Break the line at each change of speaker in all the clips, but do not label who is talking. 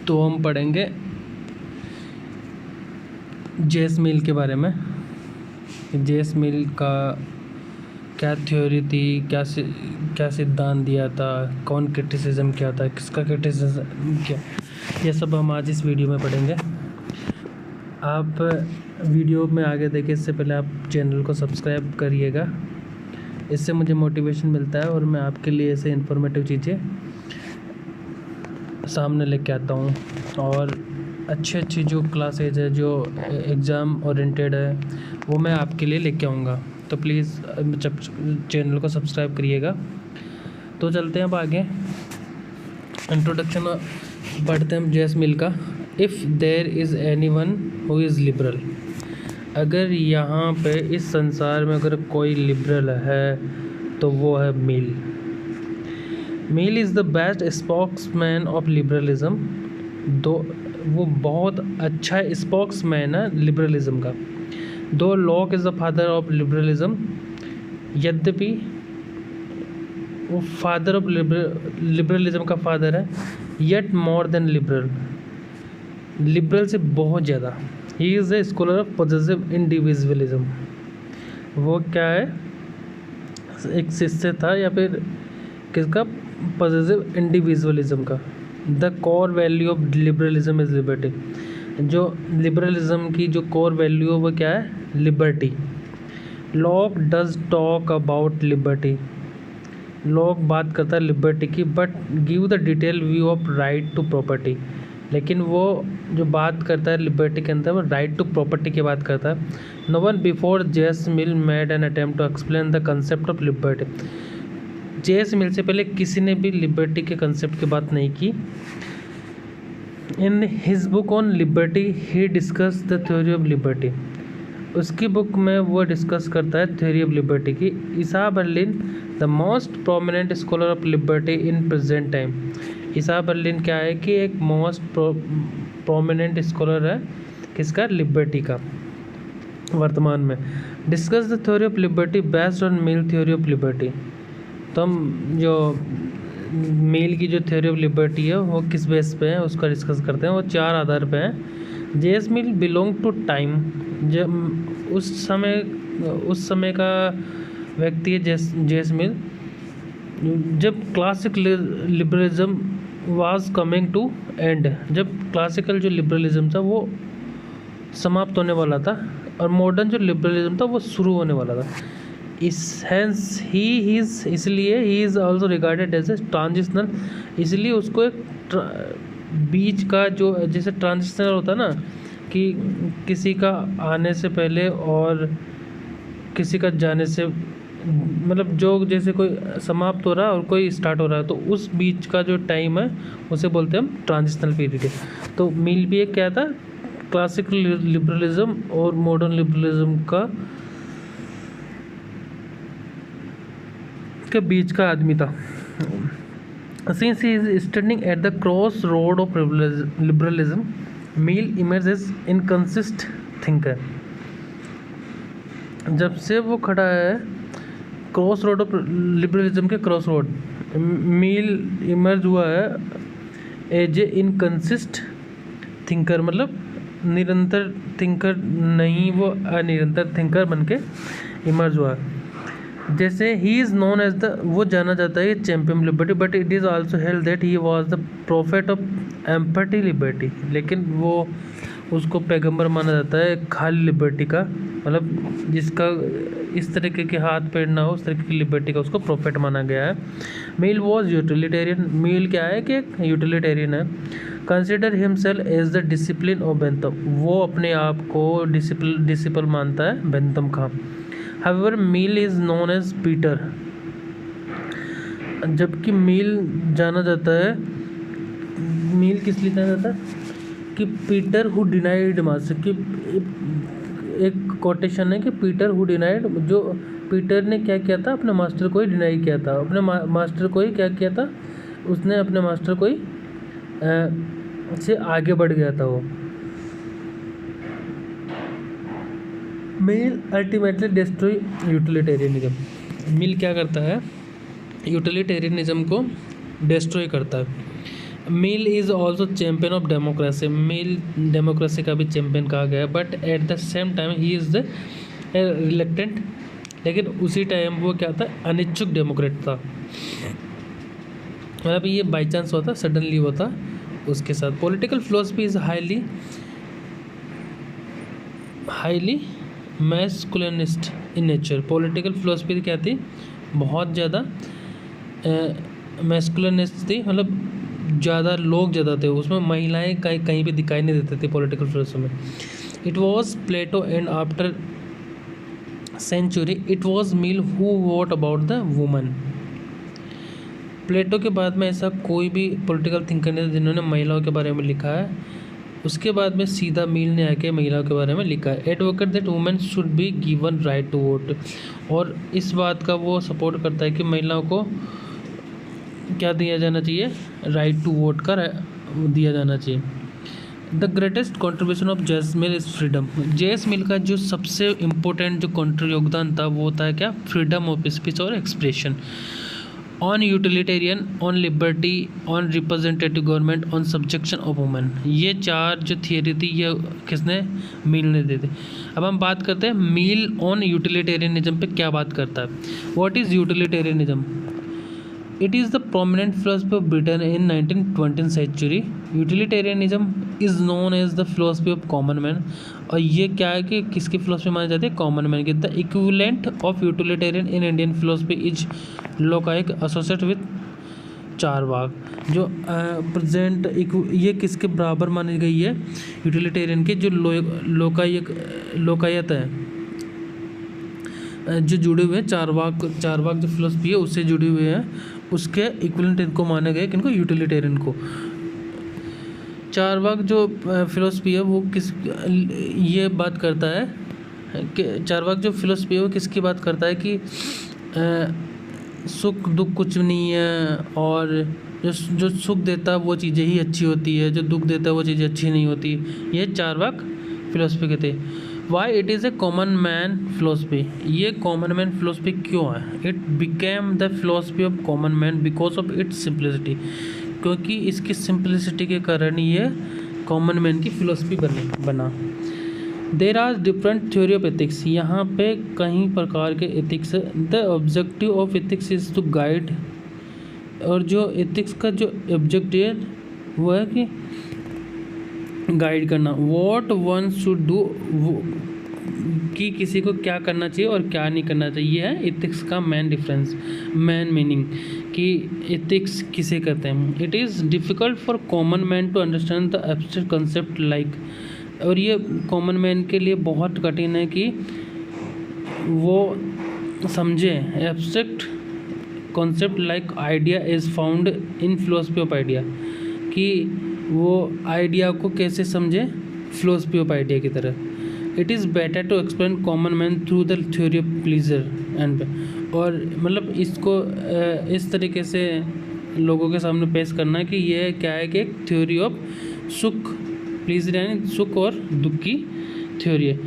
तो हम पढ़ेंगे जेस मिल के बारे में। जेस मिल का क्या थ्योरी थी, क्या सिद्धांत दिया था, कौन क्रिटिसिज्म किया था, किसका क्रिटिसिज्म किया, ये सब हम आज इस वीडियो में पढ़ेंगे। आप वीडियो में आगे देखें इससे पहले आप चैनल को सब्सक्राइब करिएगा, इससे मुझे मोटिवेशन मिलता है और मैं आपके लिए ऐसे इन्फॉर्मेटिव चीज़ें सामने लेके आता हूँ। और अच्छी जो क्लासेज है, जो एग्ज़ाम ओरिएंटेड है, वो मैं आपके लिए लेके आऊँगा। तो प्लीज़ चैनल को सब्सक्राइब करिएगा। तो चलते हैं अब आगे। इंट्रोडक्शन पढ़ते हैं जेस मिल का। If there is anyone who is liberal, अगर यहाँ पे इस संसार में अगर कोई लिबरल है तो वो है Mill. Mill is the best spokesman of liberalism. वो बहुत अच्छा स्पोक्समैन है लिबरलिज्म का। दो Locke is the father of liberalism, यद्यपि वो फादर ऑफ लिबरलिज्म का फादर है, येट मोर देन लिबरल से बहुत ज़्यादा। He is a scholar of positive individualism. वो क्या है, एक शिष्य था या फिर किसका, पॉजिटिव इंडिविजुअलिज्म का। The core value of liberalism is liberty. जो लिबरलिज्म की जो कोर वैल्यू है वो क्या है, liberty. Locke does talk about liberty. Locke बात करता है लिबर्टी की, but give the detail view of right to property. लेकिन वो जो बात करता है लिबर्टी के अंदर, वो राइट टू प्रॉपर्टी की बात करता है। No one before J S Mill made an attempt to explain the concept of liberty. J S Mill से पहले किसी ने भी लिबर्टी के कंसेप्ट की बात नहीं की। In his book on liberty he discuss the theory of liberty. उसकी बुक में वो डिस्कस करता है थ्योरी ऑफ लिबर्टी की। Isaiah Berlin the most prominent scholar of liberty in present time. Isaiah Berlin क्या है कि एक मोस्ट प्रोमिनेंट स्कॉलर है किसका, लिबर्टी का, वर्तमान में। Discuss the theory of liberty based on mill theory of liberty. तो हम जो मिल की जो थ्योरी ऑफ लिबर्टी है वो किस बेस पे है उसका डिस्कस करते हैं। वो 4 आधार पे है। J S mill belong to time, जब उस समय का व्यक्ति है जेस मिल, जब classic liberalism was coming to end. जब क्लासिकल जो लिबरलिज्म था वो समाप्त होने वाला था और मॉडर्न जो लिबरलिज्म था वो शुरू होने वाला था। इसलिए he is also regarded as a transitional. इसलिए उसको एक बीच का जो जैसे ट्रांजिशनल होता है ना, कि किसी का आने से पहले और किसी का जाने से, मतलब जो जैसे कोई समाप्त हो रहा है और कोई स्टार्ट हो रहा है, तो उस बीच का जो टाइम है उसे बोलते हैं हम ट्रांजिशनल पीरियड है। तो मिल भी एक क्या था, क्लासिकल लिबरलिज्म और मॉडर्न लिबरलिज्म का के बीच का आदमी था। Since he is standing at the crossroad of liberalism, Mill emerges inconsistent thinker। जब से वो खड़ा है क्रॉस रोड ऑफ लिबरलिज्म के क्रॉस रोड, मिल इमर्ज हुआ है एज ए इनकंसिस्ट थिंकर। मतलब निरंतर थिंकर नहीं, वो अनिरंतर थिंकर बन के इमर्ज हुआ है। जैसे he is known as the, वो जाना जाता है champion liberty, but it is also held that he was the prophet of empty liberty. लेकिन वो उसको पैगंबर माना जाता है खाली लिबर्टी का, मतलब जिसका इस तरीके के हाथ पैर ना हो उस तरीके की लिबर्टी का उसको प्रॉफिट माना गया है। मिल वॉज यूटिलिटेरियन। मिल क्या है कि एक यूटिलिटेरियन है। Consider himself as the discipline of Bentham. वो अपने आप को डिसिपल मानता है बेंथम का। However, Mill is known as Peter। जबकि मिल जाना जाता है, मिल किस लिए जाना जाता है कि पीटर हु डिनाइड मास्टर की एक कोटेशन है कि पीटर हु डिनाइड, जो पीटर ने क्या किया था, अपने मास्टर को ही डिनाई किया था। अपने मास्टर को ही क्या किया था, उसने अपने मास्टर को ही से आगे बढ़ गया था वो। Mill ultimately destroy utilitarianism. Mill क्या करता है, यूटिलिटेरियनिज्म को डिस्ट्रॉय करता है। Mill is also champion of democracy, Mill democracy का भी चैम्पियन कहा गया है, but at the same time he is the reluctant, लेकिन उसी टाइम वो क्या था, अनिच्छुक डेमोक्रेट था। मतलब ये बाई चांस होता, सडनली होता उसके साथ। Political philosophy is highly masculinist in nature. Political philosophy क्या थी, बहुत ज़्यादा मैस्कुलिनिस्ट थी, मतलब ज़्यादा लोग ज़्यादा थे उसमें, महिलाएं कहीं पे दिखाई नहीं देते थे पॉलिटिकल फिलोसफी में। It was Plato and after century it was Mill who what about the woman. Plato के बाद में ऐसा कोई भी पॉलिटिकल थिंकर नहीं था जिन्होंने महिलाओं के बारे में लिखा है। उसके बाद में सीधा मिल ने आके महिलाओं के बारे में लिखा है। Advocate that women should be given right to vote, और इस बात का वो सपोर्ट करता है कि महिलाओं को क्या दिया जाना चाहिए, राइट टू वोट का दिया जाना चाहिए। द ग्रेटेस्ट कॉन्ट्रीब्यूशन ऑफ जेस मिल इज़ फ्रीडम। जेस मिल का जो सबसे इम्पोर्टेंट जो योगदान था वो होता है क्या, फ्रीडम ऑफ स्पीच और expression, on utilitarian, on liberty, on representative government, on subjection of women. ये चार जो थियरी थी ये किसने, मिल ने दी थी। अब हम बात करते हैं मिल ऑन यूटिलिटेरियनिज्म पे क्या बात करता है। What is utilitarianism? It is the prominent philosophy of Britain in 19th century। Utilitarianism is known as the philosophy of common man. और ये क्या है कि किसकी फिलोसफी मानी जाती है, कॉमन मैन की। The equivalent of utilitarian in Indian philosophy is Lokayata associate with Charvaka. जो प्रेजेंट ये किसके बराबर मानी गई है, यूटिलिटेरियन के, जो लोकायत है, जो जुड़े हुए हैं चारवाक जो फिलोसफी है उससे जुड़े हुए हैं, उसके इक्विवेलेंट इनको माना गया, किनको, यूटिलिटेरियन को। चारवाक जो फिलोसफी है वो किस, ये बात करता है कि चारवाक जो फिलोसफी है वो किसकी बात करता है कि सुख दुख कुछ नहीं है, और जो सुख देता है वो चीज़ें ही अच्छी होती है, जो दुख देता है वो चीज़ें अच्छी नहीं होती। ये चारवाक फिलोसफी के थे। Why it is a common man philosophy, ये कॉमन मैन फिलोसफी क्यों है? It became the philosophy of common man because of its simplicity, क्योंकि इसकी सिंप्लिसिटी के कारण ये कॉमन मैन की फिलोसफी बना। There are different theory of ethics, यहाँ पे कई प्रकार के एथिक्स है। The objective of ethics is to guide, और जो एथिक्स का जो ऑब्जेक्टिव है वो है कि गाइड करना। वॉट वन शुड डू, कि किसी को क्या करना चाहिए और क्या नहीं करना चाहिए, है एथिक्स का मेन डिफरेंस, मेन मीनिंग कि एथिक्स किसे कहते हैं। It is difficult for common man to understand the abstract concept like, और ये कॉमन मैन के लिए बहुत कठिन है कि वो समझे abstract concept like idea is found in philosophy of idea, कि वो आइडिया को कैसे समझे फिलोसफी ऑफ आइडिया की तरह। It is better to explain common man through the theory of pleasure and, और मतलब इसको इस तरीके से लोगों के सामने पेश करना है कि ये क्या है कि एक थ्योरी ऑफ सुख, प्लीजर यानी सुख और दुख की थ्योरी है।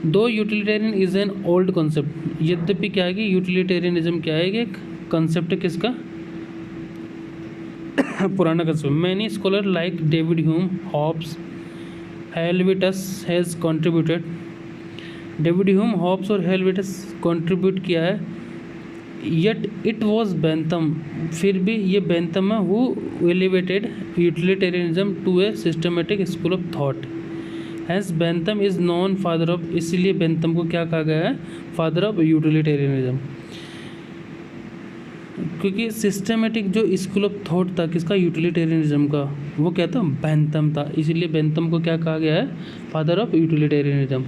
दो utilitarian is an old concept, यद्यपि क्या है कि यूटिलिटेरियनिज्म क्या है कि एक कॉन्सेप्ट है किसका, पुराना concept. Many scholar like David Hume, Hobbes, Helvetius has contributed. David Hume, Hobbes और हेल्वेटियस कंट्रीब्यूट किया है। येट इट वॉज बेंथम, फिर भी ये बेंथम है who elevated utilitarianism to a systematic school of thought. Has Bentham is known father of, इसलिए Bentham को क्या कहा गया है, फादर ऑफ यूटिलिटेरियनिज्म, क्योंकि सिस्टमेटिक जो स्कूल ऑफ थॉट था किसका, यूटिलिटेरियनिज्म का, वो क्या था, बेंथम था, इसीलिए बेंथम को क्या कहा गया है, फादर ऑफ यूटिलिटेरियनिज्म।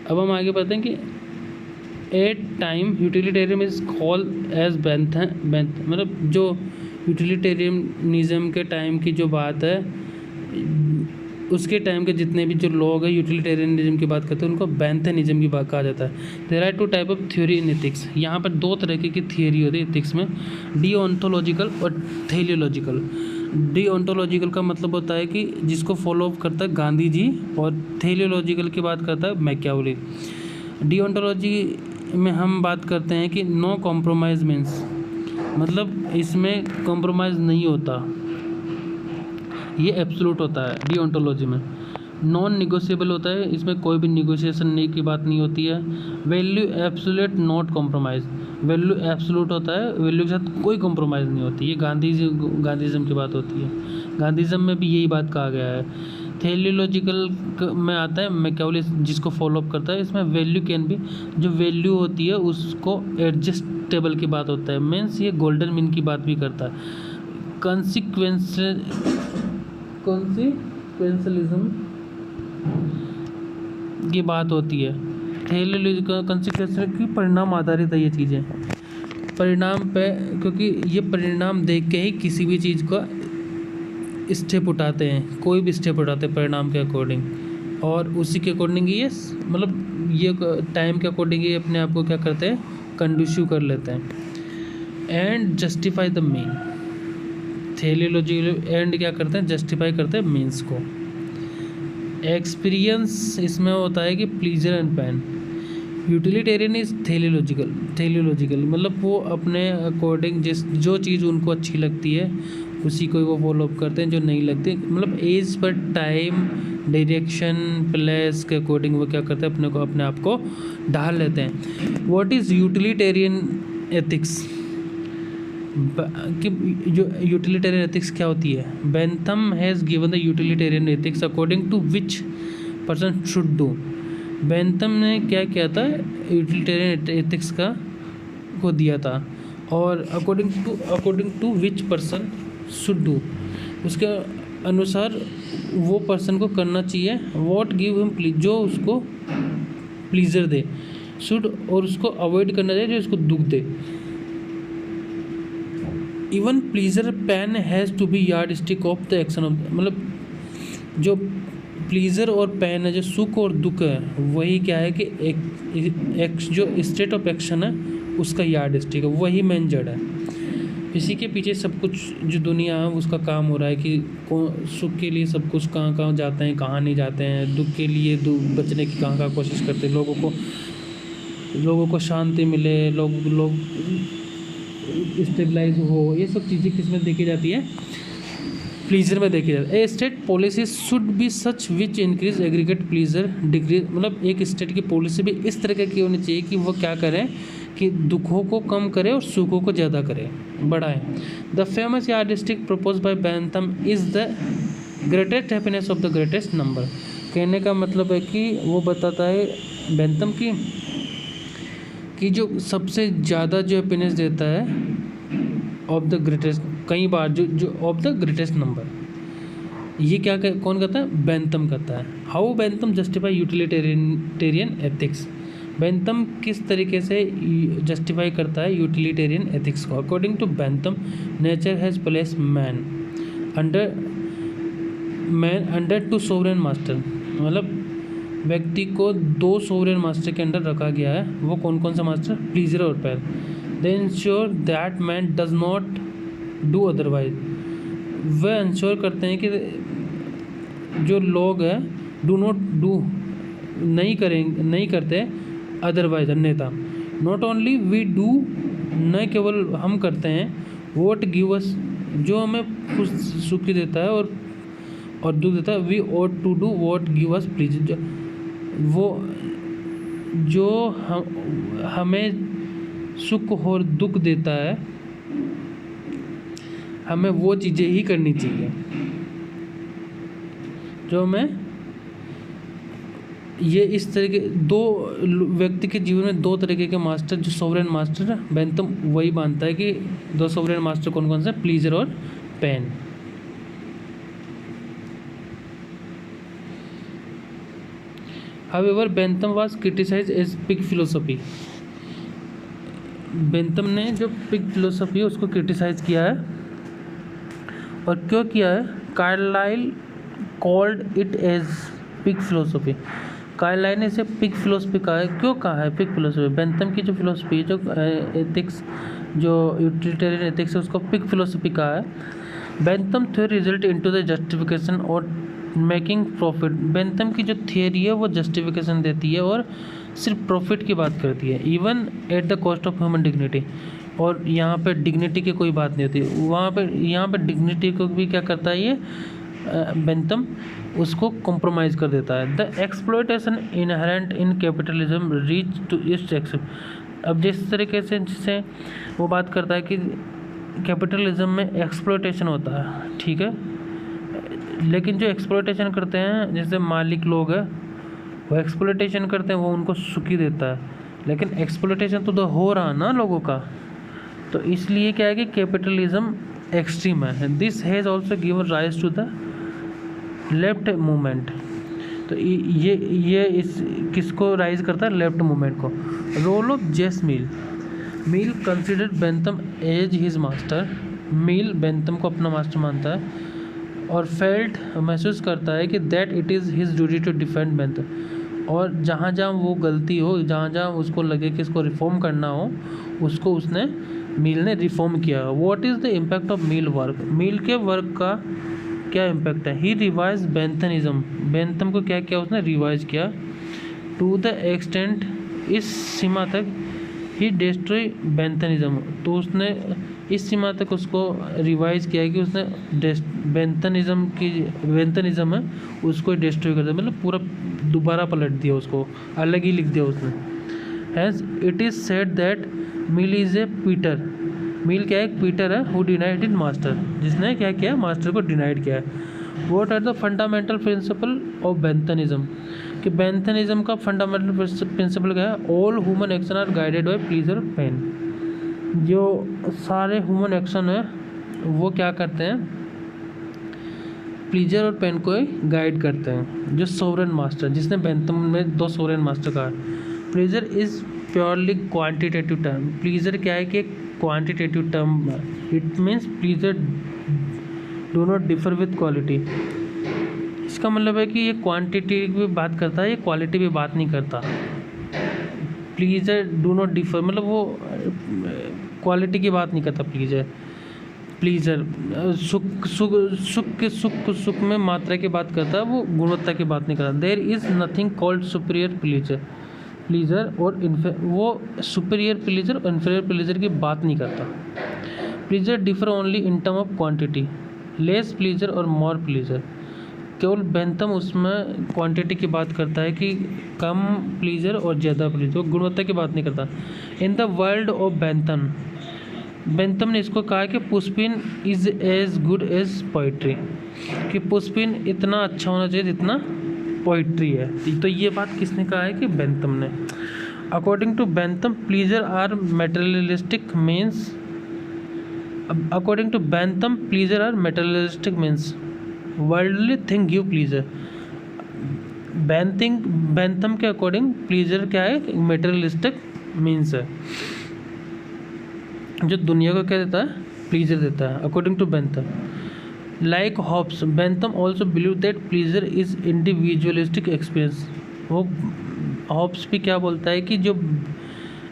अब हम आगे बढ़ते हैं कि at time utilitarian is called as Bentham, मतलब जो यूटिलिटेरियनिज्म के टाइम की जो बात है, उसके टाइम के जितने भी जो लोग हैं यूटिलिटेरियनिज्म की बात करते हैं उनको बेंथनिज्म की बात कहा जाता है। There are two type of theory in ethics, यहाँ पर दो तरीके की थियोरी होती है एथिक्स में, डीओंटोलॉजिकल और थेलियोलॉजिकल। डीओंटोलॉजिकल का मतलब होता है कि जिसको फॉलो करता है गांधी जी, और थेलियोलॉजिकल की बात करता है मैकियावेली। डीओंटोलॉजी में हम बात करते हैं कि नो कॉम्प्रोमाइज़ मीन्स, मतलब इसमें कॉम्प्रोमाइज़ नहीं होता, ये एब्सोल्यूट होता है डिओन्टोलॉजी में। नॉन निगोशिएबल होता है, इसमें कोई भी निगोशिएशन नहीं की बात नहीं होती है। Value absolute not compromise, value absolute होता है, वैल्यू के साथ कोई कॉम्प्रोमाइज़ नहीं होती। ये गांधीज़म की बात होती है। गांधीज़म में भी यही बात कहा गया है। थेलियोलॉजिकल में आता है मैकियावेली जिसको फॉलोअप करता है। इसमें वैल्यू कैन भी, जो वैल्यू होती है उसको एडजस्टेबल की बात होता है, मीन्स ये गोल्डन मीन की बात भी करता है। कॉन्सिक्वेंशलिज्म की बात होती है। थेलियोलॉजिकल कॉन्सिक्वेंस की परिणाम आधारित है ये चीज़ें, परिणाम पे, क्योंकि ये परिणाम देख के ही किसी भी चीज़ का स्टेप उठाते हैं, कोई भी स्टेप उठाते हैं परिणाम के अकॉर्डिंग, और उसी के अकॉर्डिंग ये मतलब ये टाइम के अकॉर्डिंग ये अपने आप को क्या करते हैं, कंड्यूसिव कर लेते हैं। And justify the mean, teleology and क्या करते हैं, जस्टिफाई करते हैं मीन्स को। एक्सपीरियंस इसमें होता है कि pleasure and pain. Utilitarian is teleological मतलब वो अपने अकॉर्डिंग जो चीज़ उनको अच्छी लगती है उसी को वो फॉलोअप करते हैं, जो नहीं लगती मतलब as per time direction place के अकॉर्डिंग वो क्या करते हैं, अपने आप को ढाल लेते हैं। व्हाट इज़ यूटिलिटेरियन एथिक्स, कि जो यूटिलिटेरियन एथिक्स क्या होती है। Bentham has given the utilitarian ethics according to which person should do. Bentham ने क्या किया था, यूटिलिटेरियन एथिक्स को दिया था, और according to which person should do, उसके अनुसार वो पर्सन को करना चाहिए। व्हाट गिव हिम, जो उसको प्लीजर दे, शुड, और उसको अवॉइड करना चाहिए जो उसको दुख दे। Even pleasure pain has to be yardstick of the action of, मतलब जो प्लीजर और पेन है, जो सुख और दुख है, वही क्या है कि एक जो स्टेट ऑफ एक्शन है उसका यार्ड स्टिक है, वही मेन जड़ है। इसी के पीछे सब कुछ जो दुनिया है उसका काम हो रहा है कि सुख के लिए सब कुछ कहाँ कहाँ जाते हैं, कहाँ नहीं जाते हैं, दुख के लिए बचने की कहाँ कहाँ कोशिश करते हैं, लोगों को शांति मिले, लोग स्टेबलाइज हो, ये सब चीज़ें किसमें देखी जाती है, प्लीजर में देखी जाती है। A state policy should be such which increase aggregate pleasure degree, मतलब एक स्टेट की पॉलिसी भी इस तरह की होनी चाहिए कि वो क्या करें कि दुखों को कम करे और सुखों को ज़्यादा करे, बढ़ाए। The famous yardstick propose by Bentham is the greatest happiness of the greatest number. कहने का मतलब है कि वो बताता है बेंथम कि जो सबसे ज़्यादा जो हैप्पीनेस देता है ऑफ द ग्रेटेस्ट, कई बार जो ऑफ द ग्रेटेस्ट नंबर, ये क्या कौन कहता है, बेंथम कहता है। How Bentham justify utilitarian ethics, Bentham किस तरीके से जस्टिफाई करता है यूटिलिटेरियन एथिक्स को। According to Bentham, nature has place man under two sovereign master, मतलब व्यक्ति को दो सोवरेन मास्टर के अंडर रखा गया है। वो कौन कौन सा मास्टर, प्लीजर और pain. They ensure that man does not do otherwise, वह इंश्योर करते हैं कि जो लोग हैं नहीं करते अदरवाइज, अन्यथा। नॉट ओनली वी डू, न केवल हम करते हैं, वोट गिव अस, जो हमें खुश सुखी देता है और दुख देता है। We ought to do what give us please, वो जो हमें सुख और दुख देता है, हमें वो चीज़ें ही करनी चाहिए जो हमें, ये इस तरह के दो व्यक्ति के जीवन में दो तरीके के मास्टर, जो सोवरेन मास्टर है, बेंथम वही मानता है कि दो सोवरेन मास्टर कौन कौन से, प्लीजर और pain. However Bentham was criticised as pig philosophy, Bentham ने जो पिग फिलोसफी है उसको क्रिटिसाइज किया है, और क्यों किया है, Carlyle called it as pig philosophy. Carlyle ने इसे पिग फिलोसफी कहा है। क्यों कहा है पिग फिलोसफी, बेंथम की जो फिलोसफी है, जो एथिक्स, जो यूटिलिटेरियन एथिक्स है, उसको पिग फिलोसफी कहा है। Bentham theory result into the justification और मेकिंग प्रॉफिट, बेंथम की जो थियरी है वो जस्टिफिकेशन देती है और सिर्फ प्रॉफिट की बात करती है, even at the cost of human dignity, और यहाँ पे डिग्निटी की कोई बात नहीं होती, यहाँ पे डिग्निटी को भी क्या करता है, ये बेंथम उसको कॉम्प्रोमाइज़ कर देता है। The exploitation inherent in capitalism reach to its except. अब जिस तरीके से वो बात करता है कि कैपिटलिज्म में एक्सप्लॉयटेशन होता है, ठीक है, लेकिन जो एक्सप्लॉयटेशन करते हैं जैसे मालिक लोग हैं, वो एक्सप्लॉयटेशन करते हैं, वो उनको सुखी देता है, लेकिन एक्सप्लॉयटेशन तो हो रहा ना लोगों का। तो इसलिए क्या है कि कैपिटलिज्म एक्सट्रीम है। This has also given rise to the left movement. तो ये इस किसको राइज करता है? लेफ्ट मूवमेंट को। रोल ऑफ जेस Mill. Mill considered Bentham as his master. Mill Bentham को अपना मास्टर मानता है और फेल्ट महसूस करता है कि that it is his duty to defend Bentham. और जहाँ जहाँ वो गलती हो, जहाँ जहाँ उसको लगे कि इसको रिफॉर्म करना हो, उसको उसने मिल ने रिफॉर्म किया। What is the impact of Mill work? Mill के वर्क का क्या इम्पैक्ट है? ही रिवाइज बेंथनिज्म। बेंथम को क्या किया उसने? रिवाइज किया। टू द एक्सटेंट, इस सीमा तक, ही डिस्ट्रॉय बेंथनिज्म। तो उसने इस सीमा तक उसको रिवाइज किया है कि उसने बेंथनिज्म है उसको डिस्ट्रॉय कर दिया, मतलब पूरा दोबारा पलट दिया, उसको अलग ही लिख दिया उसने। Has it is said that Mill is a Peter. Mill क्या है? पीटर है, हु डिनाइड इन मास्टर, जिसने क्या किया? मास्टर को डिनाइड किया है। What are the fundamental principle of Benthamism? कि बेंथनिज्म का फंडामेंटल प्रिंसिपल क्या है? All human action are guided by pleasure pain. जो सारे ह्यूमन एक्शन है वो क्या करते हैं? प्लीजर और पेन को गाइड करते हैं। जो सोवरेन मास्टर, जिसने बेंथम में 2 सोवरेन मास्टर कहा। Pleaser is purely quantitative term. Pleaser क्या है कि quantitative term, it means pleaser do not differ with quality. इसका मतलब है कि ये क्वांटिटी की बात करता है, ये क्वालिटी भी बात नहीं करता। प्लीजर डू नॉट डिफर मतलब वो क्वालिटी की बात नहीं करता। प्लीजर सुख में मात्रा की बात करता है, वो गुणवत्ता की बात नहीं करता। There is nothing called superior pleasure और वो सुपीरियर प्लीजर और इन्फीरियर प्लीजर की बात नहीं करता। Pleasure differ only in term of quantity, less pleasure और मोर प्लीजर। केवल बेंथम उसमें क्वांटिटी की बात करता है कि कम प्लीजर और ज़्यादा प्लीजर, गुणवत्ता की बात नहीं करता। In the world of Bentham ने इसको कहा कि pushpin is as good as poetry, कि पुष्पिन इतना अच्छा होना चाहिए जितना पोइट्री है। तो ये बात किसने कहा है? कि बेंथम ने। According to Bentham pleasure are materialistic means. According to Bentham pleasure are materialistic means worldly thing give pleasure. Bentham के अकॉर्डिंग प्लीजर क्या है? मेटेरियलिस्टिक मीन्स है, जो दुनिया को क्या देता है? प्लीजर देता है, according to Bentham. Like Hobbes, Bentham also believe that pleasure is individualistic experience. वो हॉब्स भी क्या बोलता है कि जो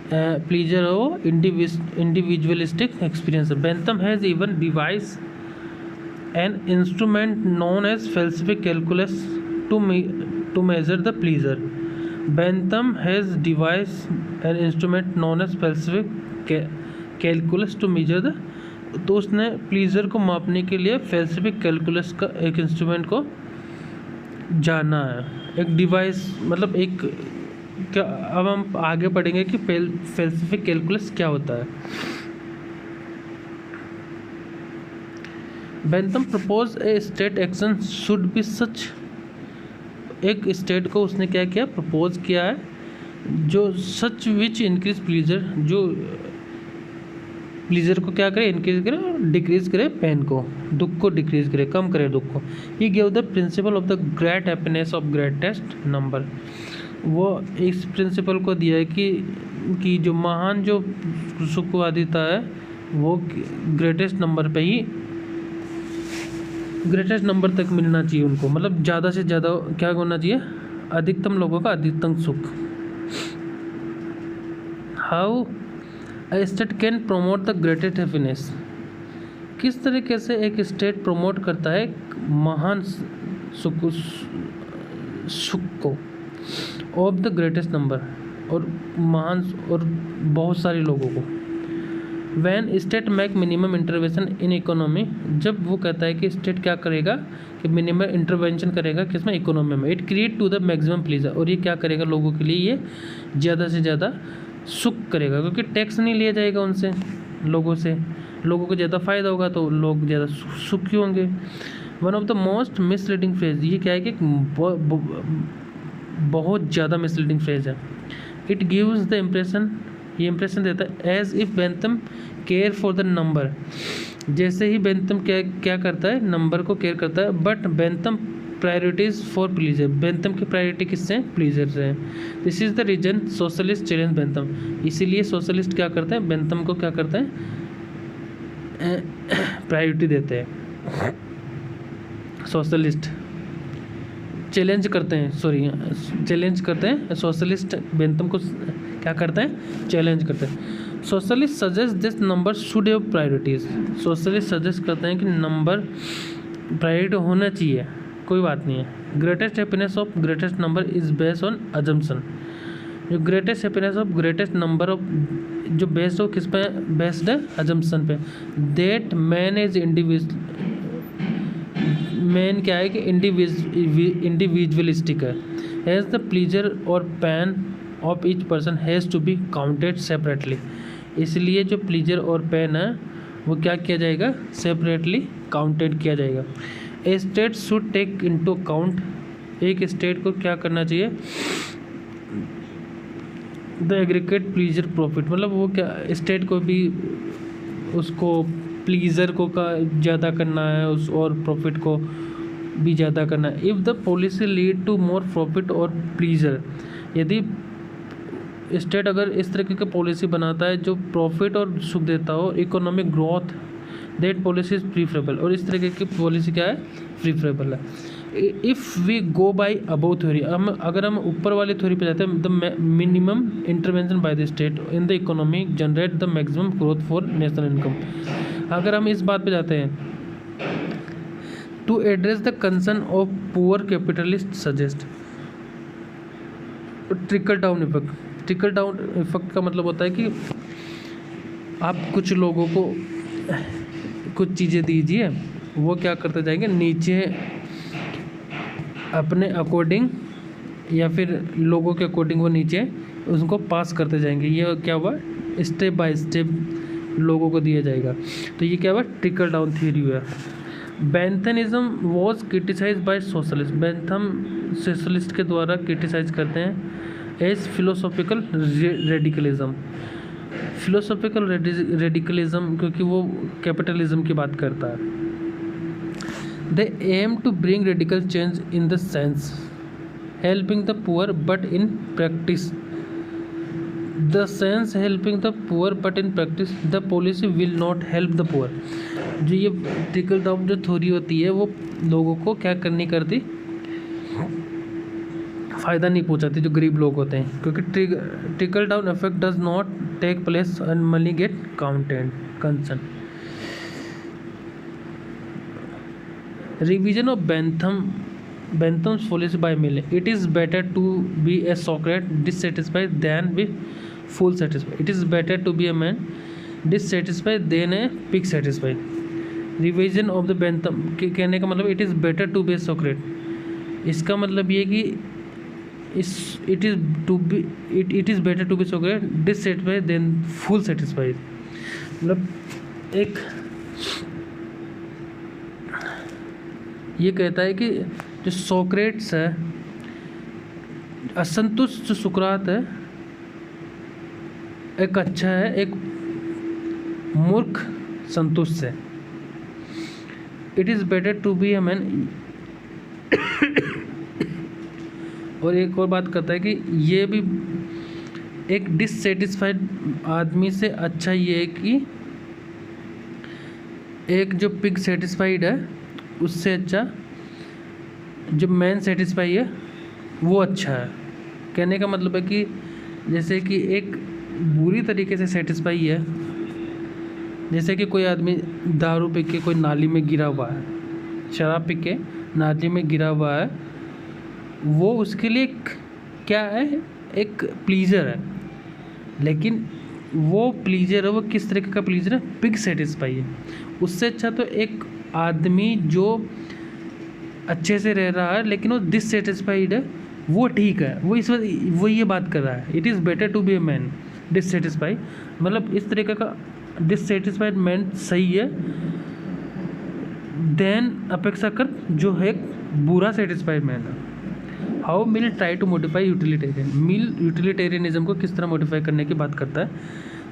प्लीजर है वो इंडिविजुअलिस्टिक एक्सपीरियंस है। Bentham has even devise an instrument known as falsific calculus to measure the pleasure. Bentham has devised an instrument known as falsific calculus to measure the। तो उसने प्लीजर को मापने के लिए falsific calculus का एक instrument को जाना है, एक डिवाइस, मतलब एक क्या। अब हम आगे पढ़ेंगे कि falsific calculus क्या होता है। Bentham propose a state action should be such. एक स्टेट को उसने क्या किया? प्रपोज किया है जो सच विच इंक्रीज प्लीजर, जो प्लीजर को क्या करे? इंक्रीज करे और डिक्रीज करे पेन को, दुख को डिक्रीज करे, कम करे दुख को। He give the principle of the great happiness of greatest number. वो इस प्रिंसिपल को दिया है कि जो महान जो सुखवादिता है वो ग्रेटेस्ट नंबर पे ही, ग्रेटेस्ट नंबर तक मिलना चाहिए उनको, मतलब ज़्यादा से ज़्यादा क्या होना चाहिए? अधिकतम लोगों का अधिकतम सुख। How a state can promote the greatest happiness. किस तरीके से एक स्टेट प्रमोट करता है महान सुख को, ऑफ द ग्रेटेस्ट नंबर, और महान और बहुत सारे लोगों को। When state make minimum intervention in economy, जब वो कहता है कि स्टेट क्या करेगा कि मिनिमम इंटरवेंशन करेगा किसमें, इकोनॉमी में, it create to the maximum pleasure, और ये क्या करेगा लोगों के लिए, ये ज़्यादा से ज़्यादा सुख करेगा, क्योंकि टैक्स नहीं लिया जाएगा उनसे, लोगों से, लोगों को ज़्यादा फ़ायदा होगा तो लोग ज़्यादा सुखी होंगे। One of the most misleading phrase, ये क्या है कि बहुत ज़्यादा मिसलीडिंग फ्रेज है। इट गिव्स द इम्प्रेशन, ये इंप्रेशन देता है as if Bentham care for the number, जैसे ही बेंथम क्या करता है, नंबर को केयर करता है, but Bentham priorities for pleasure, Bentham की प्रायोरिटी किससे, प्लीजर से। This is the reason socialist challenge Bentham, इसीलिए सोशलिस्ट क्या करते हैं, बेंथम को क्या करते हैं, प्रायोरिटी देते हैं। सोशलिस्ट चैलेंज करते हैं, सॉरी चैलेंज करते हैं, सोशलिस्ट बेंथम को क्या करते हैं, चैलेंज करते हैं। Socialist suggest this number should have priorities, socialist suggest करते हैं कि नंबर प्रायोरिटी होना चाहिए, कोई बात नहीं है। Greatest happiness of greatest number is based on assumption, जो greatest happiness of greatest number of, जो बेस्ड हो किस पे, बेस्ड है अजम्पशन पे, that man is individual, man क्या है कि इंडिविजुअलिस्टिक है, हैज़ द प्लीजर और pain of each person has to be counted separately, इसलिए जो प्लीजर और पेन है वो क्या किया जाएगा, सेपरेटली काउंटेड किया जाएगा। A state should take into account, एक स्टेट को क्या करना चाहिए, द एग्रीगेट प्लीजर प्रॉफिट, मतलब वो क्या स्टेट को भी उसको प्लीजर को का ज़्यादा करना है उस, और प्रॉफिट को भी ज़्यादा करना है। If the policy lead to more profit और प्लीजर, यदि स्टेट अगर इस तरीके की पॉलिसी बनाता है जो प्रॉफिट और सुख देता हो, economic growth, that policy is preferable, और इस तरीके की पॉलिसी क्या है, प्रीफरेबल है। If we go by above theory, अगर हम ऊपर वाली थ्योरी पे जाते हैं, the minimum intervention by the state in the economy generate the maximum growth for national income, अगर हम इस बात पे जाते हैं, to address the concern of poor capitalist suggest trickle down effect, trickle down effect का मतलब होता है कि आप कुछ लोगों को कुछ चीज़ें दीजिए, वो क्या करते जाएंगे, नीचे अपने अकॉर्डिंग या फिर लोगों के अकॉर्डिंग वो नीचे उसको पास करते जाएंगे, ये क्या हुआ, स्टेप बाय स्टेप लोगों को दिया जाएगा, तो ये क्या हुआ, ट्रिकल डाउन थ्योरी हुआ। Benthamism was criticise by socialist, Bentham socialist के द्वारा क्रिटिसाइज करते हैं as philosophical radicalism, philosophical radicalism क्योंकि वो कैपिटलिज्म की बात करता है। They aim to bring radical change in the sense helping the poor but in practice, the sense helping the poor but in practice the policy will not help the poor, जो ये trickle down जो theory होती है वो लोगों को क्या करनी करती, फ़ायदा नहीं पहुंचाती जो गरीब लोग होते हैं, क्योंकि trickle down effect does not take place and money get counted concern. Revision of Bentham's policy by Mill, it is better to be a Socrates dissatisfied than be full satisfied, it is better to be a man dissatisfied than a pig satisfied। Revision of the Bentham के कहने का मतलब it is better to be a Socrates, इसका मतलब ये कि it is better to be Socrates dissatisfied than full satisfied, मतलब एक ये कहता है कि जो सोक्रेट्स है, असंतुष्ट जो सुकरात है एक अच्छा है, एक मूर्ख संतुष्ट है। It is better to be a man, और एक और बात करता है कि ये भी एक डिससेटिस्फाइड आदमी से अच्छा ये है कि एक जो पिग सेटिस्फाइड है उससे अच्छा जो मैन सेटिस्फाई है वो अच्छा है। कहने का मतलब है कि जैसे कि एक बुरी तरीके से सेटिस्फाई है, जैसे कि कोई आदमी दारू पी के कोई नाली में गिरा हुआ है, शराब पी के नाली में गिरा हुआ है, वो उसके लिए क्या है, एक प्लीज़र है। लेकिन वो प्लीजर है वो किस तरीके का प्लीजर है, पिग सेटिस्फाई है। उससे अच्छा तो एक आदमी जो अच्छे से रह रहा है लेकिन वो डिससेटिस्फाइड है, वो ठीक है। वो इस वक्त वो ये बात कर रहा है, it is better to be a man dissatisfied, मतलब इस तरीके का डिससेटिस्फाइड मैन सही है देन अपेक्षाकृत जो है बुरा सेटिस्फाइड मैन है। How Mill try to modify utilitarian, Mill utilitarianism को किस तरह मोडिफाई करने की बात करता है।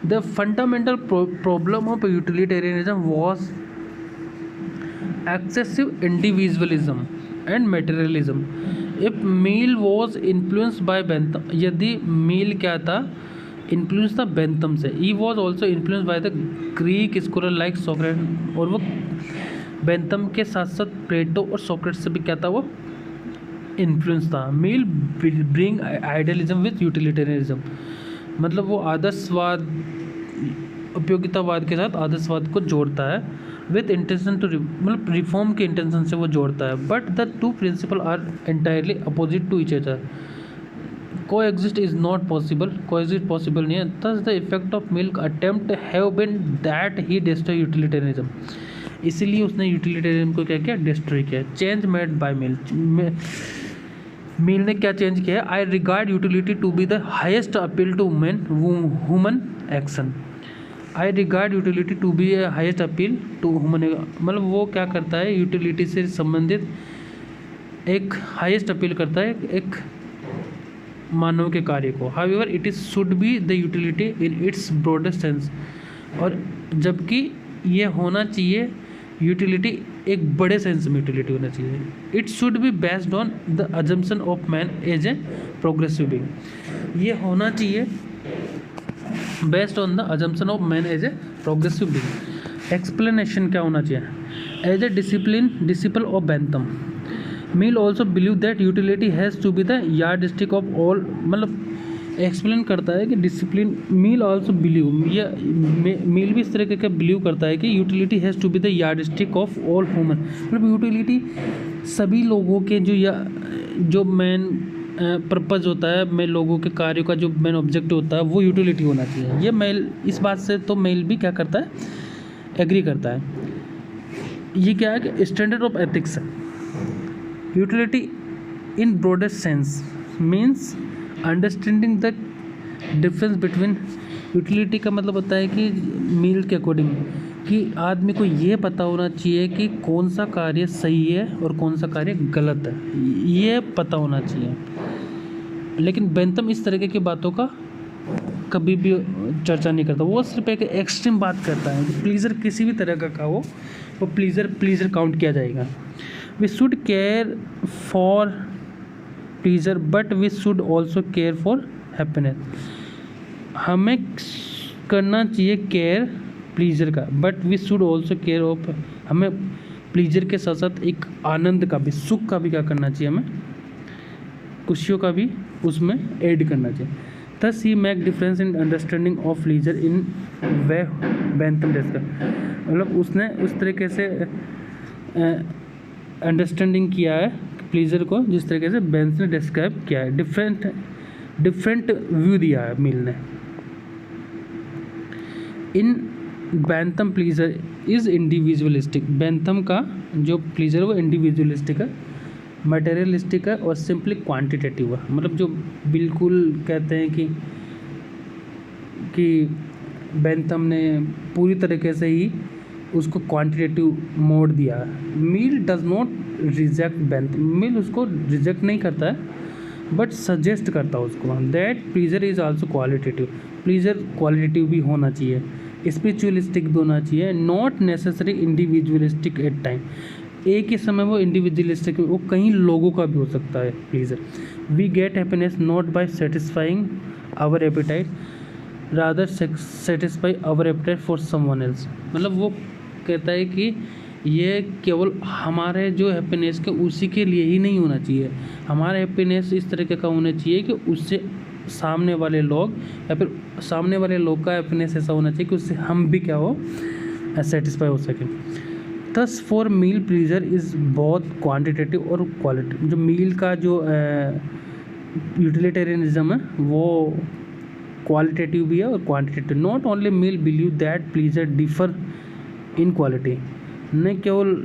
The fundamental problem of utilitarianism was excessive individualism and materialism. If Mill was influenced by Bentham, यदि मील क्या था, इन्फ्लुएंस था बेंथम से। He was also influence by the Greek scholar like Socrates, और वो बेंथम के साथ साथ प्लेटो और सोक्रेटिस से भी क्या था, वो इन्फ्लुएंस था। मील ब्रिंग आइडियलिज्म विथ यूटिलिटेरियनिज्म, मतलब वो आदर्शवाद उपयोगितावाद के साथ आदर्शवाद को जोड़ता है। विथ इंटेंशन टू, मतलब रिफॉर्म के इंटेंशन से वो जोड़ता है। But the two principle are entirely opposite to each other. Coexist is not possible, coexist possible नहीं है। Thus the effect of Mill's attempt have been that he destroy utilitarianism, इसीलिए उसने यूटिलिटेरियन को क्या किया, डिस्ट्रॉय किया। Change made by Mill, Mill ने क्या चेंज किया है, I regard utility to be the heist appeal to human action. I regard utility to be a highest appeal to human, मतलब वो क्या करता है, यूटिलिटी से संबंधित एक हाइस्ट अपील करता है एक मानव के कार्य को। However it is should be the utility in its broadest sense, और जबकि ये होना चाहिए यूटिलिटी एक बड़े सेंस में यूटिलिटी होना चाहिए। It should be based on the assumption of man as a progressive being, ये होना चाहिए based on the assumption of man as a progressive being. Explanation क्या होना चाहिए, as a disciple of Bentham Mill also believe that utility has to be the yardstick of all, मतलब explain करता है कि डिसिप्लिन, मील ऑल्सो बिलीव, ये मील भी इस तरीके का बिलीव करता है कि utility has to be the yardstick of all human, मतलब यूटिलिटी सभी लोगों के जो मेन पर्पज़ होता है, मेन लोगों के कार्य का जो मेन ऑब्जेक्टिव होता है वो यूटिलिटी होना चाहिए। ये मेल, इस बात से तो मेल भी क्या करता है, एग्री करता है। ये क्या है कि स्टैंडर्ड ऑफ एथिक्स है। Utility in broadest sense means understanding the difference between, utility का मतलब होता है कि मील के अकॉर्डिंग कि आदमी को ये पता होना चाहिए कि कौन सा कार्य सही है और कौन सा कार्य गलत है, ये पता होना चाहिए। लेकिन बेंथम इस तरीके की बातों का कभी भी चर्चा नहीं करता, वो सिर्फ एक एक्सट्रीम बात करता है कि प्लीज़र किसी भी तरह का हो, वो प्लीज़र काउंट किया जाएगा। We should care for pleasure but we should also care for happiness, हमें करना चाहिए केयर प्लीज़र का, but we should also care of, हमें प्लीज़र के साथ साथ एक आनंद का भी, सुख का भी क्या करना चाहिए, हमें खुशियों का भी उसमें ऐड करना चाहिए। Thus he make difference in understanding of pleaser in way Bentham discuss, मतलब उसने उस तरीके से अंडरस्टैंडिंग किया है प्लीज़र को जिस तरीके से बेंथम ने डिस्क्राइब किया है। डिफरेंट व्यू दिया है मिल ने। In Bentham pleasure is individualistic, Bentham का जो प्लीज़र है वो इंडिविजुअलिस्टिक है, मटेरियलिस्टिक है और सिंपली क्वांटिटेटिव है, मतलब जो बिल्कुल कहते हैं कि बेंथम ने पूरी तरीके से ही उसको क्वांटिटेटिव मोड दिया है। मील डज नॉट रिजेक्ट बेंथम, मिल उसको रिजेक्ट नहीं करता है बट सजेस्ट करता है उसको that pleasure is also qualitative, pleasure qualitative भी होना चाहिए, स्पिरिचुअलिस्टिक भी होना चाहिए, not necessary individualistic at time, एक ही समय वो इंडिविजुअलिस्टिक, वो कई लोगों का भी हो सकता है pleasure. We get happiness not by satisfying our appetite rather satisfy our appetite for someone else, मतलब वो कहता है कि ये केवल हमारे जो हैप्पीनेस के उसी के लिए ही नहीं होना चाहिए, हमारा हैप्पीनेस इस तरीके का होना चाहिए कि उससे सामने वाले लोग या फिर सामने वाले लोग का हैप्पीनेस ऐसा होना चाहिए कि उससे हम भी क्या हो, सेटिस्फाई हो सके। Thus for Mill pleasure is बहुत क्वांटिटेटिव और क्वालिटी, जो मील का जो यूटिलिटेरियनिज्म है वो क्वालिटेटिव भी है और quantitative. Not only Mill believe that pleasure differ in quality, न केवल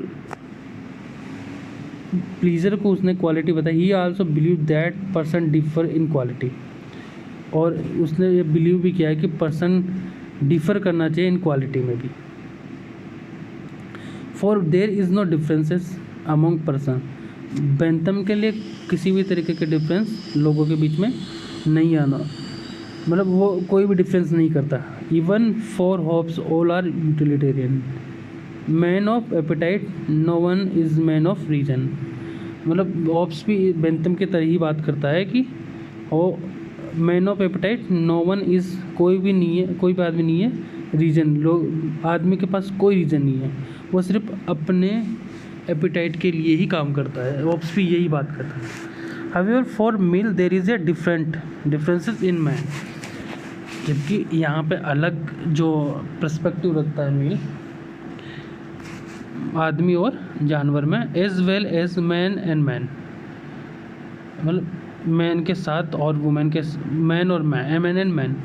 प्लीजर को उसने क्वालिटी बताई, he also believe that person differ in quality, और उसने ये बिलीव भी किया है कि पर्सन डिफर करना चाहिए इन क्वालिटी में भी। For there is no differences among person, Bentham के लिए किसी भी तरीके के डिफरेंस लोगों के बीच में नहीं आना, मतलब वो कोई भी डिफरेंस नहीं करता। Even for Hobbes all are utilitarian, man of appetite no one is man of reason, मतलब हॉब्स भी बेंथम की तरह ही बात करता है कि oh man of appetite no one is, कोई भी नहीं है, कोई भी आदमी नहीं है रीजन, लोग आदमी के पास कोई रीज़न नहीं है, वो सिर्फ अपने एपेटाइट के लिए ही काम करता है। हॉब्स भी यही बात करता है। However for Mill there is a differences in man, जबकि यहाँ पे अलग जो पर्सपेक्टिव रखता है मील आदमी और जानवर में, as well as man and man, मतलब मैन के साथ और वुमेन के, मैन और मैन एंड मैन,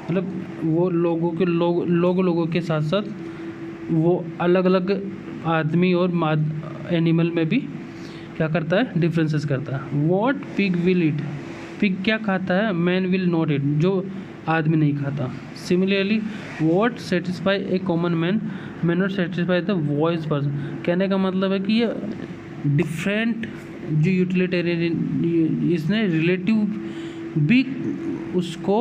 मतलब वो लोगों के साथ साथ वो अलग अलग आदमी और एनिमल में भी क्या करता है, डिफरेंसेस करता है। What pig will it, pig क्या खाता है, मैन विल नॉट इट, जो आदमी नहीं खाता। Similarly what satisfy A common man may not satisfy the voice person, कहने का मतलब है कि ये डिफरेंट जो यूटिलिटेरियन, इसने रिलेटिव भी उसको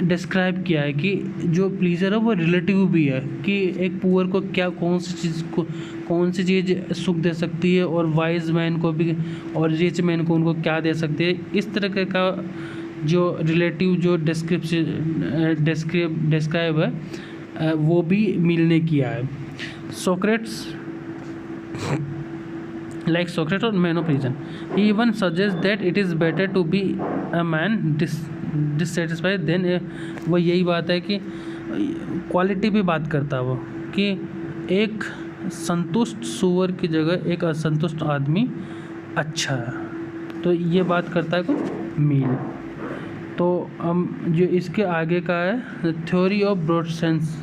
डिस्क्राइब किया है कि जो प्लीजर है वो रिलेटिव भी है, कि एक पुअर को क्या कौन सी चीज़ सुख दे सकती है, और वाइज मैन को भी और रिच मैन को उनको क्या दे सकती है। इस तरह का जो रिलेटिव जो डिस्क्राइब है वो भी मील ने किया है। सोक्रेट्स लाइक सोक्रेट और man of reason, he even suggest that it is better to be a man dissatisfied than a, वो यही बात है कि क्वालिटी पे बात करता है वो, कि एक संतुष्ट सुअर की जगह एक असंतुष्ट आदमी अच्छा है, तो ये बात करता है को मील। तो हम जो इसके आगे का है थ्योरी ऑफ ब्रॉड सेंस,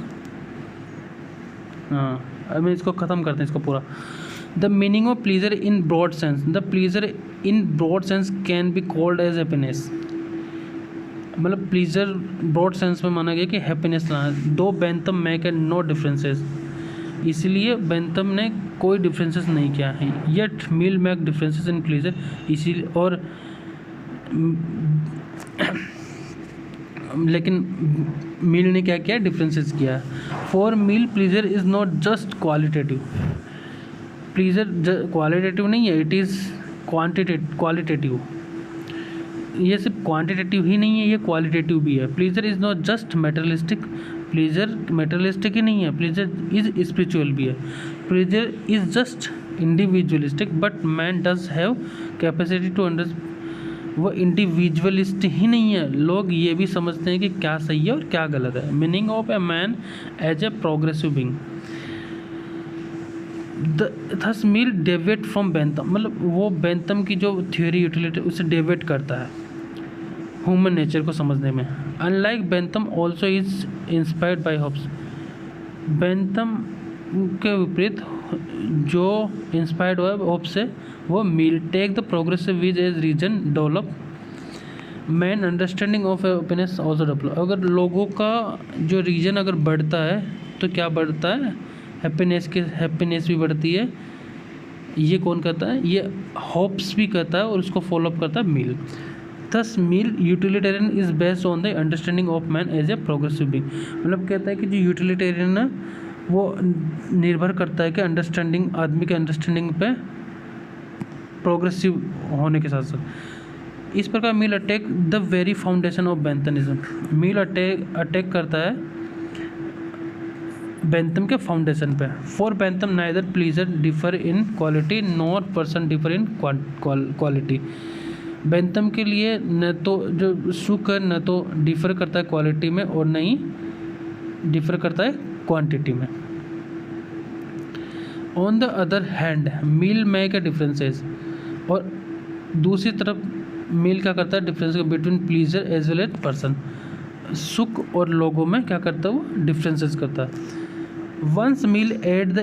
हाँ अब इसको ख़त्म करते हैं इसको पूरा। The meaning of pleasure in broad sense, the pleasure in broad sense can be called as happiness, मतलब प्लीजर ब्रॉड सेंस में माना गया कि हैप्पीनेस लाना। Though Bentham make and no differences, इसलिए बेंथम ने कोई डिफरेंसेस नहीं किया है। Yet Mill make differences in pleasure, इसीलिए और लेकिन मील ने क्या किया, डिफरेंसेस किया। For Mill pleasure is not just qualitative, pleasure qualitative नहीं है, इट इज़ क्वालिटेटिव, ये सिर्फ क्वांटिटेटिव ही नहीं है, ये क्वालिटेटिव भी है। Pleasure is not just materialistic, pleasure materialistic ही नहीं है, प्लीजर इज़ स्पिरिचुअल भी है। Pleasure is just individualistic but man does have capacity to understand, वो इंडिविजुअलिस्ट ही नहीं है, लोग ये भी समझते हैं कि क्या सही है और क्या गलत है। Meaning of a man as a progressive being, thus Mill deviate from Bentham, मतलब वो बेंथम की जो थ्योरी यूटिलिटी उससे डेविएट करता है ह्यूमन नेचर को समझने में। Unlike Bentham also is inspired by Hobbes, Bentham के विपरीत जो इंस्पायर्ड हुआ है हॉब्स से वो Mill. Take the progressive view as reason develop man understanding of happiness also develop, अगर लोगों का जो रीजन अगर बढ़ता है तो क्या बढ़ता है, हैप्पीनेस भी बढ़ती है। ये कौन कहता है, ये हॉब्स भी कहता है और उसको फॉलोअप करता है Mill. Thus Mill utilitarian is based on the understanding of man as a progressive being, मतलब कहता है कि जो यूटिलिटेरियन है वो निर्भर करता है कि अंडरस्टैंडिंग, आदमी के अंडरस्टैंडिंग पे प्रोग्रेसिव होने के साथ साथ। इस प्रकार Mill attack the very foundation of Benthamism, Mill attack करता है बेंथम के फाउंडेशन पे। For Bentham neither pleasure differ in quality nor person differ in quality, Bentham के लिए न तो जो सुख है न तो डिफर करता है क्वालिटी में और न ही डिफर करता है क्वांटिटी में। On the other hand Mill make a differences, और दूसरी तरफ मील क्या करता है, difference between pleasure as well as person, सुख और लोगों में क्या करता है, वो डिफरेंसेस करता है। Once Mill add the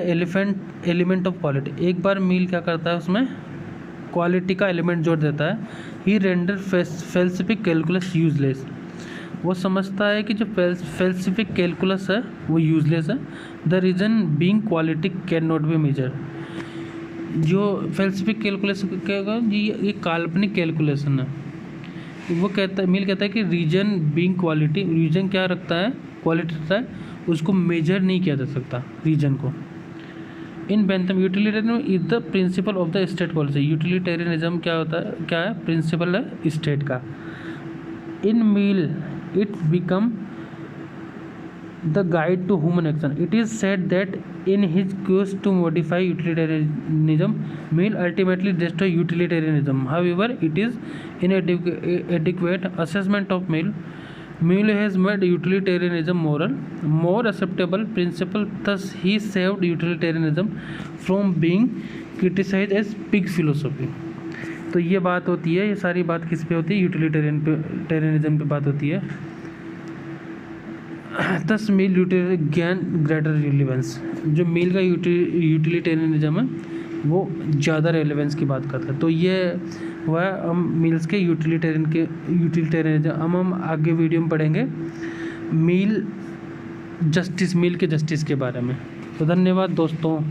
element of quality, एक बार मील क्या करता है, उसमें क्वालिटी का एलिमेंट जोड़ देता है। ही रेंडर फेल्सिफिक कैलकुलस यूजलेस, वो समझता है कि जो फेल्सिफिक कैलकुलस है वो यूजलेस है। The reason being quality can not be measure, जो फेल्सिफिक कैलकुलस क्या होगा, ये काल्पनिक कैलकुलेशन है। वो कहता है, मील कहता है कि रीजन बीइंग क्वालिटी, रीजन क्या रखता है, क्वालिटी रखता है, उसको मेजर नहीं किया जा सकता रीजन को। In Bentham utilitarian is the principle of the state policy, utilitarianism क्या होता है, क्या है, प्रिंसिपल है स्टेट का। इन मील it become the guide to human action. It is said that in his quest to modify utilitarianism, Mill ultimately destroyed utilitarianism. However, it is inadequate assessment of Mill. Mill has made utilitarianism moral, more acceptable principle. Thus, he saved utilitarianism from being criticized as pig philosophy. तो ये बात होती है, ये सारी बात किस पे होती है, यूटिलिटेरियनिज्म पे बात होती है। दस मील गेन ग्रेटर रिलेवेंस, जो मील का यूटिलिटेरियनिज्म है वो ज़्यादा रेलेवेंस की बात करता है। तो ये वह हम मील्स के यूटिलिटेरियनिज्म हम आगे वीडियो में पढ़ेंगे मील के जस्टिस के बारे में। तो धन्यवाद दोस्तों।